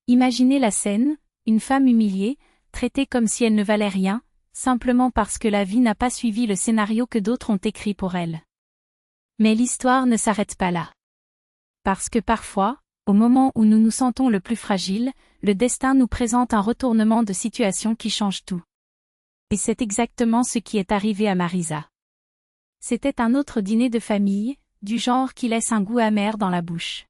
Imaginez la scène, une femme humiliée, traitée comme si elle ne valait rien, simplement parce que la vie n'a pas suivi le scénario que d'autres ont écrit pour elle. Mais l'histoire ne s'arrête pas là. Parce que parfois, au moment où nous nous sentons le plus fragiles, le destin nous présente un retournement de situation qui change tout. Et c'est exactement ce qui est arrivé à Marisa. C'était un autre dîner de famille, du genre qui laisse un goût amer dans la bouche.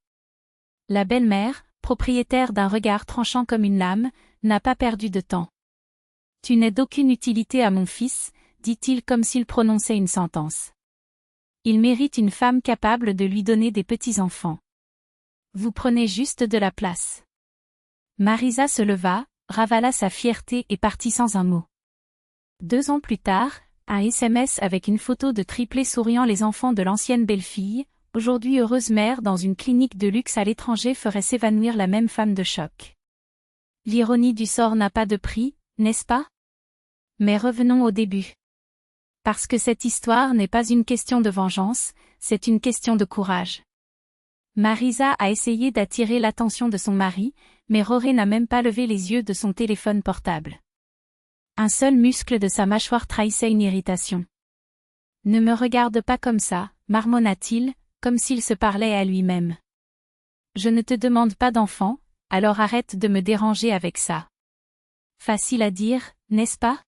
La belle-mère, propriétaire d'un regard tranchant comme une lame, n'a pas perdu de temps. « Tu n'es d'aucune utilité à mon fils », dit-il comme s'il prononçait une sentence. Il mérite une femme capable de lui donner des petits-enfants. Vous prenez juste de la place. Marisa se leva, ravala sa fierté et partit sans un mot. 2 ans plus tard, un SMS avec une photo de triplés souriant les enfants de l'ancienne belle-fille, aujourd'hui heureuse mère dans une clinique de luxe à l'étranger ferait s'évanouir la même femme de choc. L'ironie du sort n'a pas de prix, n'est-ce pas? Mais revenons au début. Parce que cette histoire n'est pas une question de vengeance, c'est une question de courage. Marisa a essayé d'attirer l'attention de son mari, mais Roré n'a même pas levé les yeux de son téléphone portable. Un seul muscle de sa mâchoire trahissait une irritation. « Ne me regarde pas comme ça », marmonna-t-il, comme s'il se parlait à lui-même. « Je ne te demande pas d'enfant, alors arrête de me déranger avec ça. » Facile à dire, n'est-ce pas?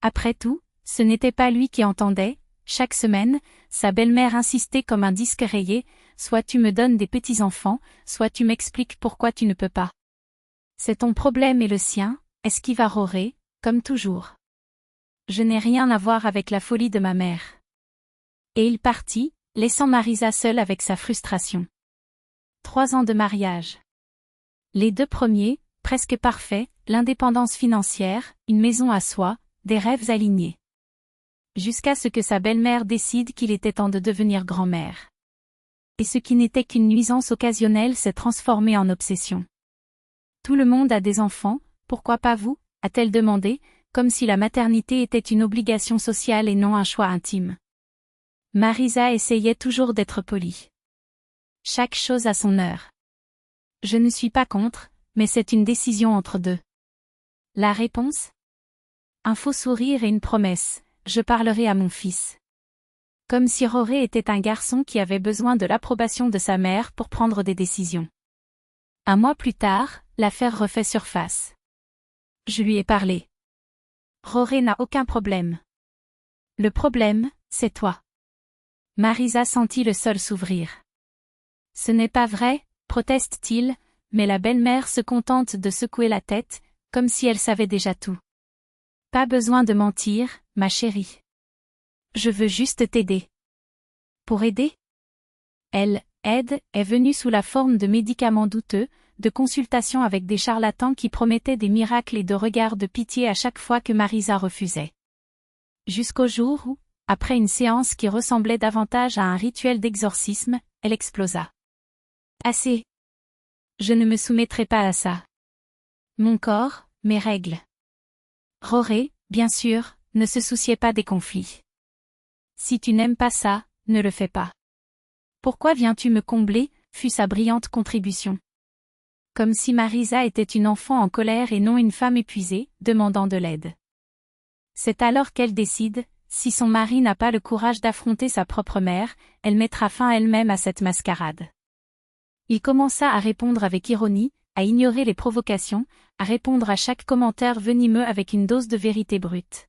Après tout, ce n'était pas lui qui entendait. Chaque semaine, sa belle-mère insistait comme un disque rayé, soit tu me donnes des petits-enfants, soit tu m'expliques pourquoi tu ne peux pas. C'est ton problème et le sien, esquiva Roré, comme toujours. Je n'ai rien à voir avec la folie de ma mère. Et il partit, laissant Marisa seule avec sa frustration. 3 ans de mariage. Les 2 premiers, presque parfaits, l'indépendance financière, une maison à soi, des rêves alignés. Jusqu'à ce que sa belle-mère décide qu'il était temps de devenir grand-mère. Et ce qui n'était qu'une nuisance occasionnelle s'est transformé en obsession. Tout le monde a des enfants, pourquoi pas vous? A-t-elle demandé, comme si la maternité était une obligation sociale et non un choix intime. Marisa essayait toujours d'être polie. Chaque chose a son heure. Je ne suis pas contre, mais c'est une décision entre 2. La réponse? Un faux sourire et une promesse, je parlerai à mon fils. Comme si Roré était un garçon qui avait besoin de l'approbation de sa mère pour prendre des décisions. 1 mois plus tard, l'affaire refait surface. Je lui ai parlé. Roré n'a aucun problème. Le problème, c'est toi. Marisa sentit le sol s'ouvrir. Ce n'est pas vrai, proteste-t-il, mais la belle-mère se contente de secouer la tête, comme si elle savait déjà tout. Pas besoin de mentir, ma chérie. Je veux juste t'aider. Pour aider? Elle, aide, est venue sous la forme de médicaments douteux, de consultations avec des charlatans qui promettaient des miracles et de regards de pitié à chaque fois que Marisa refusait. Jusqu'au jour où, après une séance qui ressemblait davantage à un rituel d'exorcisme, elle explosa. Assez. Je ne me soumettrai pas à ça. Mon corps, mes règles. Roré, bien sûr, ne se souciait pas des conflits. Si tu n'aimes pas ça, ne le fais pas. Pourquoi viens-tu me combler, fut sa brillante contribution. Comme si Marisa était une enfant en colère et non une femme épuisée, demandant de l'aide. C'est alors qu'elle décide, si son mari n'a pas le courage d'affronter sa propre mère, elle mettra fin elle-même à cette mascarade. Il commença à répondre avec ironie, à ignorer les provocations, à répondre à chaque commentaire venimeux avec une dose de vérité brute.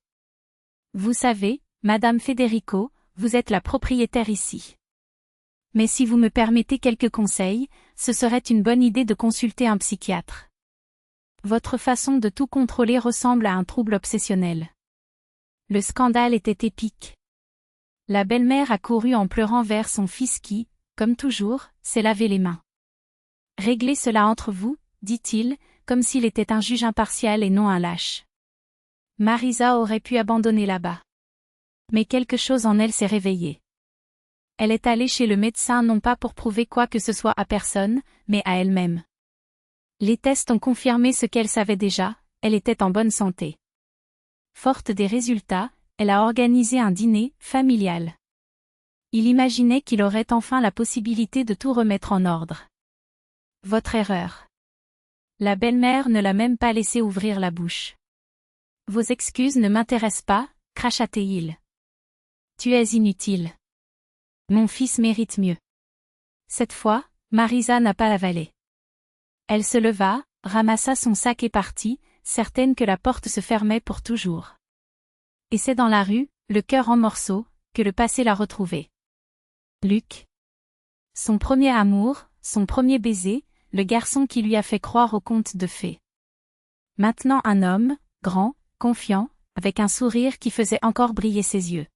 Vous savez, Madame Federico, vous êtes la propriétaire ici. Mais si vous me permettez quelques conseils, ce serait une bonne idée de consulter un psychiatre. Votre façon de tout contrôler ressemble à un trouble obsessionnel. Le scandale était épique. La belle-mère accourut en pleurant vers son fils qui, comme toujours, s'est lavé les mains. Réglez cela entre vous, dit-il, comme s'il était un juge impartial et non un lâche. Marisa aurait pu abandonner là-bas. Mais quelque chose en elle s'est réveillé. Elle est allée chez le médecin non pas pour prouver quoi que ce soit à personne, mais à elle-même. Les tests ont confirmé ce qu'elle savait déjà, elle était en bonne santé. Forte des résultats, elle a organisé un dîner familial. Il imaginait qu'il aurait enfin la possibilité de tout remettre en ordre. Votre erreur. La belle-mère ne l'a même pas laissé ouvrir la bouche. Vos excuses ne m'intéressent pas, cracha-t-il. Tu es inutile. Mon fils mérite mieux. Cette fois, Marisa n'a pas avalé. Elle se leva, ramassa son sac et partit, certaine que la porte se fermait pour toujours. Et c'est dans la rue, le cœur en morceaux, que le passé l'a retrouvée. Luc. Son premier amour, son premier baiser, le garçon qui lui a fait croire aux contes de fées. Maintenant un homme, grand, confiant, avec un sourire qui faisait encore briller ses yeux.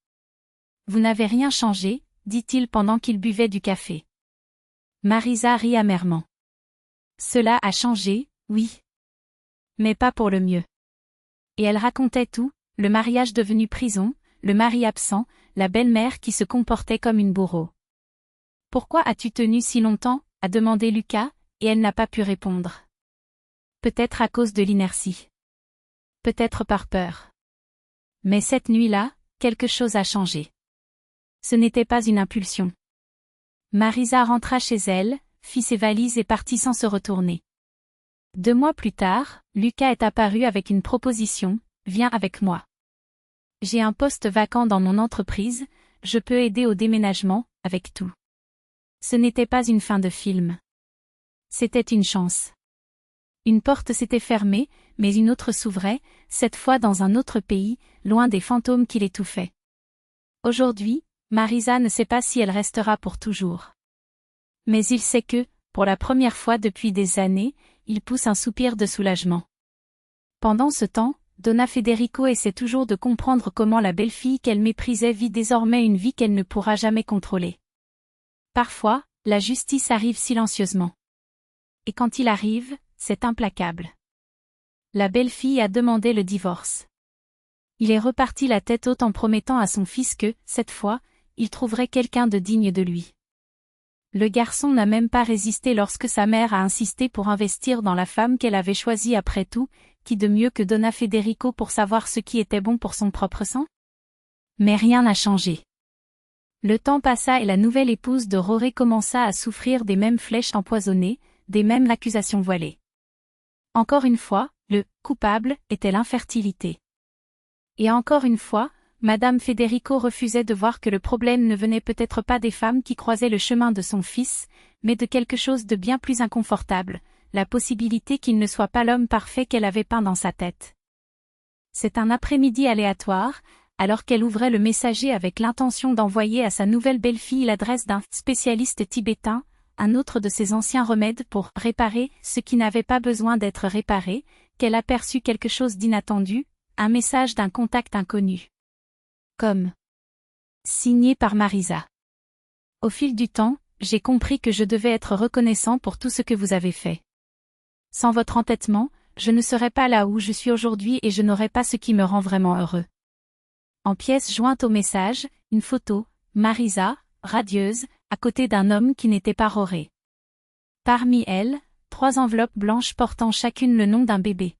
Vous n'avez rien changé, dit-il pendant qu'il buvait du café. Marisa rit amèrement. Cela a changé, oui. Mais pas pour le mieux. Et elle racontait tout, le mariage devenu prison, le mari absent, la belle-mère qui se comportait comme une bourreau. Pourquoi as-tu tenu si longtemps, a demandé Lucas, et elle n'a pas pu répondre. Peut-être à cause de l'inertie. Peut-être par peur. Mais cette nuit-là, quelque chose a changé. Ce n'était pas une impulsion. Marisa rentra chez elle, fit ses valises et partit sans se retourner. 2 mois plus tard, Lucas est apparu avec une proposition, viens avec moi. J'ai un poste vacant dans mon entreprise, je peux aider au déménagement, avec tout. Ce n'était pas une fin de film. C'était une chance. Une porte s'était fermée, mais une autre s'ouvrait, cette fois dans un autre pays, loin des fantômes qui l'étouffaient. Aujourd'hui, Marisa ne sait pas si elle restera pour toujours. Mais il sait que, pour la première fois depuis des années, il pousse un soupir de soulagement. Pendant ce temps, Donna Federico essaie toujours de comprendre comment la belle-fille qu'elle méprisait vit désormais une vie qu'elle ne pourra jamais contrôler. Parfois, la justice arrive silencieusement. Et quand il arrive, c'est implacable. La belle-fille a demandé le divorce. Il est reparti la tête haute en promettant à son fils que, cette fois, il trouverait quelqu'un de digne de lui. Le garçon n'a même pas résisté lorsque sa mère a insisté pour investir dans la femme qu'elle avait choisie après tout, qui de mieux que Donna Federico pour savoir ce qui était bon pour son propre sang? Mais rien n'a changé. Le temps passa et la nouvelle épouse de Roré commença à souffrir des mêmes flèches empoisonnées, des mêmes accusations voilées. Encore une fois, le « coupable » était l'infertilité. Et encore une fois, Madame Federico refusait de voir que le problème ne venait peut-être pas des femmes qui croisaient le chemin de son fils, mais de quelque chose de bien plus inconfortable, la possibilité qu'il ne soit pas l'homme parfait qu'elle avait peint dans sa tête. C'est un après-midi aléatoire, alors qu'elle ouvrait le messager avec l'intention d'envoyer à sa nouvelle belle-fille l'adresse d'un spécialiste tibétain, un autre de ses anciens remèdes pour réparer ce qui n'avait pas besoin d'être réparé, qu'elle aperçut quelque chose d'inattendu, un message d'un contact inconnu. Comme signé par Marisa. Au fil du temps, j'ai compris que je devais être reconnaissant pour tout ce que vous avez fait. Sans votre entêtement, je ne serais pas là où je suis aujourd'hui et je n'aurais pas ce qui me rend vraiment heureux. En pièce jointe au message, une photo, Marisa, radieuse, à côté d'un homme qui n'était pas Roré. Parmi elles, 3 enveloppes blanches portant chacune le nom d'un bébé.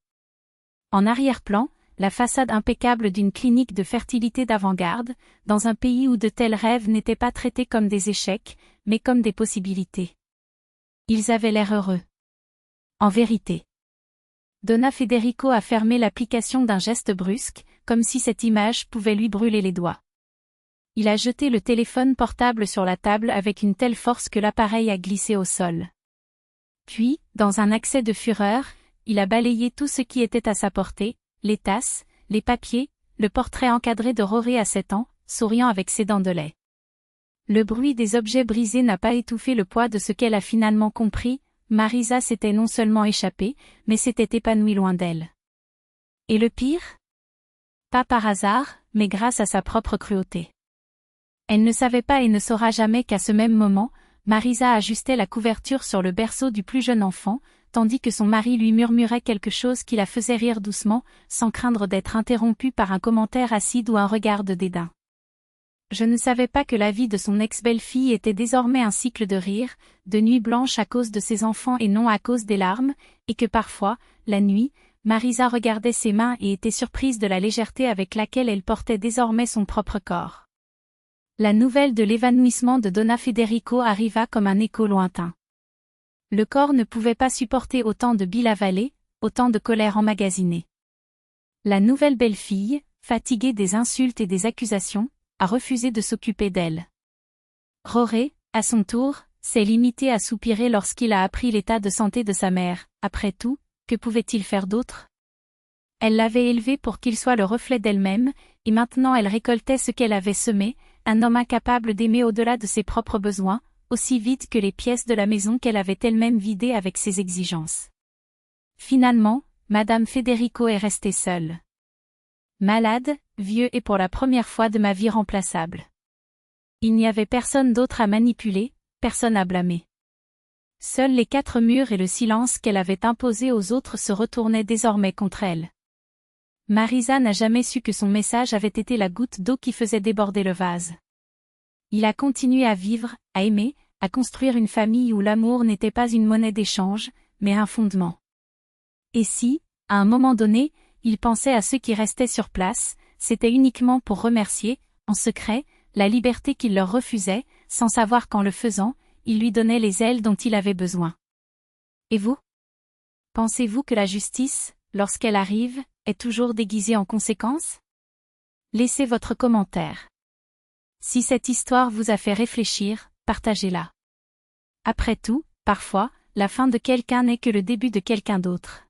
En arrière-plan, la façade impeccable d'une clinique de fertilité d'avant-garde, dans un pays où de tels rêves n'étaient pas traités comme des échecs, mais comme des possibilités. Ils avaient l'air heureux. En vérité. Donna Federico a fermé l'application d'un geste brusque, comme si cette image pouvait lui brûler les doigts. Il a jeté le téléphone portable sur la table avec une telle force que l'appareil a glissé au sol. Puis, dans un accès de fureur, il a balayé tout ce qui était à sa portée, les tasses, les papiers, le portrait encadré de Roré à 7 ans, souriant avec ses dents de lait. Le bruit des objets brisés n'a pas étouffé le poids de ce qu'elle a finalement compris, Marisa s'était non seulement échappée, mais s'était épanouie loin d'elle. Et le pire? Pas par hasard, mais grâce à sa propre cruauté. Elle ne savait pas et ne saura jamais qu'à ce même moment, Marisa ajustait la couverture sur le berceau du plus jeune enfant, tandis que son mari lui murmurait quelque chose qui la faisait rire doucement, sans craindre d'être interrompue par un commentaire acide ou un regard de dédain. Je ne savais pas que la vie de son ex-belle-fille était désormais un cycle de rire, de nuits blanches à cause de ses enfants et non à cause des larmes, et que parfois, la nuit, Marisa regardait ses mains et était surprise de la légèreté avec laquelle elle portait désormais son propre corps. La nouvelle de l'évanouissement de Donna Federico arriva comme un écho lointain. Le corps ne pouvait pas supporter autant de bile avalée, autant de colère emmagasinée. La nouvelle belle-fille, fatiguée des insultes et des accusations, a refusé de s'occuper d'elle. Roré, à son tour, s'est limité à soupirer lorsqu'il a appris l'état de santé de sa mère. Après tout, que pouvait-il faire d'autre? Elle l'avait élevé pour qu'il soit le reflet d'elle-même, et maintenant elle récoltait ce qu'elle avait semé, un homme incapable d'aimer au-delà de ses propres besoins, aussi vide que les pièces de la maison qu'elle avait elle-même vidées avec ses exigences. Finalement, Madame Federico est restée seule. Malade, vieux et pour la première fois de ma vie remplaçable. Il n'y avait personne d'autre à manipuler, personne à blâmer. Seuls les 4 murs et le silence qu'elle avait imposé aux autres se retournaient désormais contre elle. Marisa n'a jamais su que son message avait été la goutte d'eau qui faisait déborder le vase. Il a continué à vivre, à aimer, à construire une famille où l'amour n'était pas une monnaie d'échange, mais un fondement. Et si, à un moment donné, il pensait à ceux qui restaient sur place, c'était uniquement pour remercier, en secret, la liberté qu'il leur refusait, sans savoir qu'en le faisant, il lui donnait les ailes dont il avait besoin. Et vous? Pensez-vous que la justice, lorsqu'elle arrive, est toujours déguisée en conséquence? Laissez votre commentaire. Si cette histoire vous a fait réfléchir, partagez-la. Après tout, parfois, la fin de quelqu'un n'est que le début de quelqu'un d'autre.